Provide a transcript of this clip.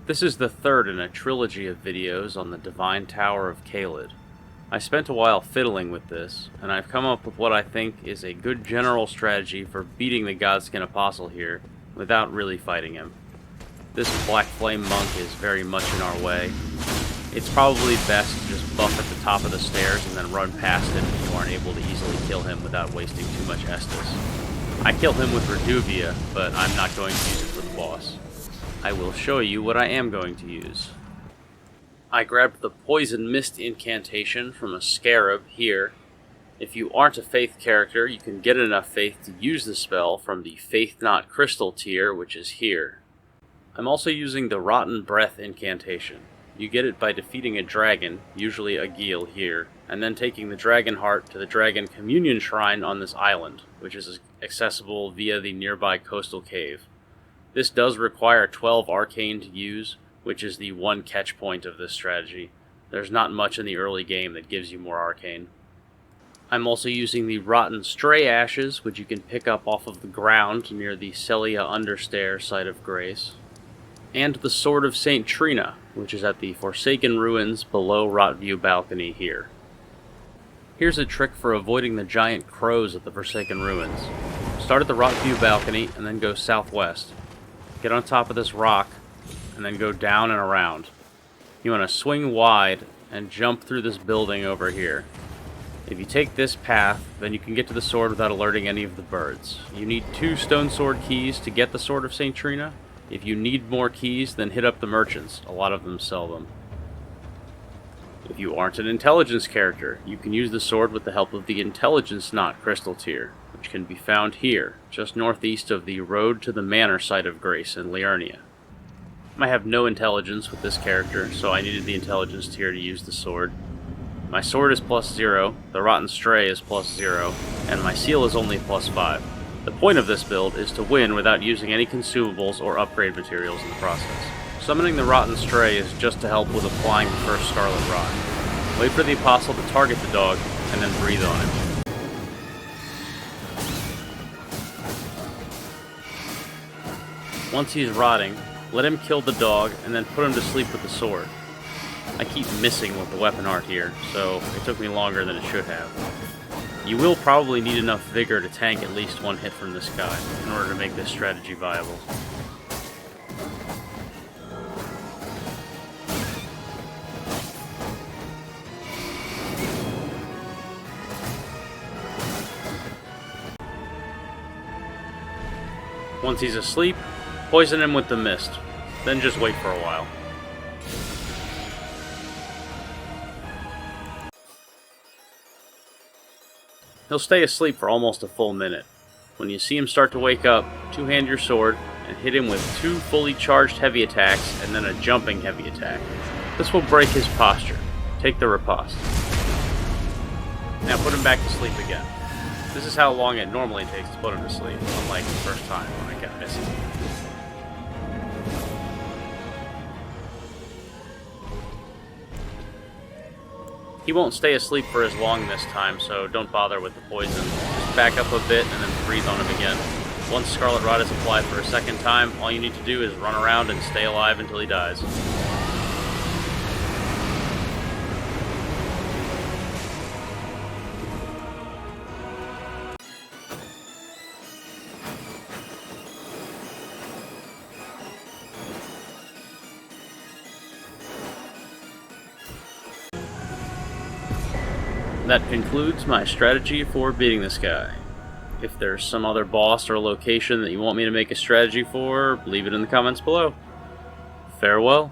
This is the third in a trilogy of videos on the Divine Tower of Caelid. I spent a while fiddling with this, and I've come up with what I think is a good general strategy for beating the Godskin Apostle here without really fighting him. This Black Flame Monk is very much in our way. It's probably best to just buff at the top of the stairs and then run past him if you aren't able to easily kill him without wasting too much Estus. I kill him with Reduvia, but I'm not going to use it for the boss. I will show you what I am going to use. I grabbed the Poison Mist incantation from a Scarab here. If you aren't a Faith character, you can get enough Faith to use the spell from the Faith Not Crystal tier, which is here. I'm also using the Rotten Breath incantation. You get it by defeating a dragon, usually a Geel here, and then taking the Dragon Heart to the Dragon Communion Shrine on this island, which is accessible via the nearby coastal cave. This does require 12 Arcane to use, which is the one catch point of this strategy. There's not much in the early game that gives you more Arcane. I'm also using the Rotten Stray Ashes, which you can pick up off of the ground near the Celia Understair site of Grace, and the Sword of St. Trina, which is at the Forsaken Ruins below Rotview Balcony here. Here's a trick for avoiding the giant crows at the Forsaken Ruins. Start at the Rotview Balcony and then go southwest. Get on top of this rock, and then go down and around. You want to swing wide and jump through this building over here. If you take this path, then you can get to the sword without alerting any of the birds. You need 2 stone sword keys to get the Sword of St. Trina. If you need more keys, then hit up the merchants. A lot of them sell them. If you aren't an intelligence character, you can use the sword with the help of the Intelligence Knot Crystal tier, which can be found here, just northeast of the Road to the Manor site of Grace in Liurnia. I have no intelligence with this character, so I needed the intelligence tier to use the sword. My sword is +0, the Rotten Stray is +0, and my seal is only +5. The point of this build is to win without using any consumables or upgrade materials in the process. Summoning the Rotten Stray is just to help with applying the first Scarlet Rot. Wait for the Apostle to target the dog, and then breathe on him. Once he's rotting, let him kill the dog, and then put him to sleep with the sword. I keep missing with the weapon art here, so it took me longer than it should have. You will probably need enough vigor to tank at least one hit from this guy, in order to make this strategy viable. Once he's asleep, poison him with the mist, then just wait for a while. He'll stay asleep for almost a full minute. When you see him start to wake up, two-hand your sword and hit him with 2 fully charged heavy attacks and then a jumping heavy attack. This will break his posture. Take the riposte. Now put him back to sleep again. This is how long it normally takes to put him to sleep, unlike the first time when I kept missing. He won't stay asleep for as long this time, so don't bother with the poison. Just back up a bit and then breathe on him again. Once Scarlet Rot is applied for a second time, all you need to do is run around and stay alive until he dies. That concludes my strategy for beating this guy. If there's some other boss or location that you want me to make a strategy for, leave it in the comments below. Farewell.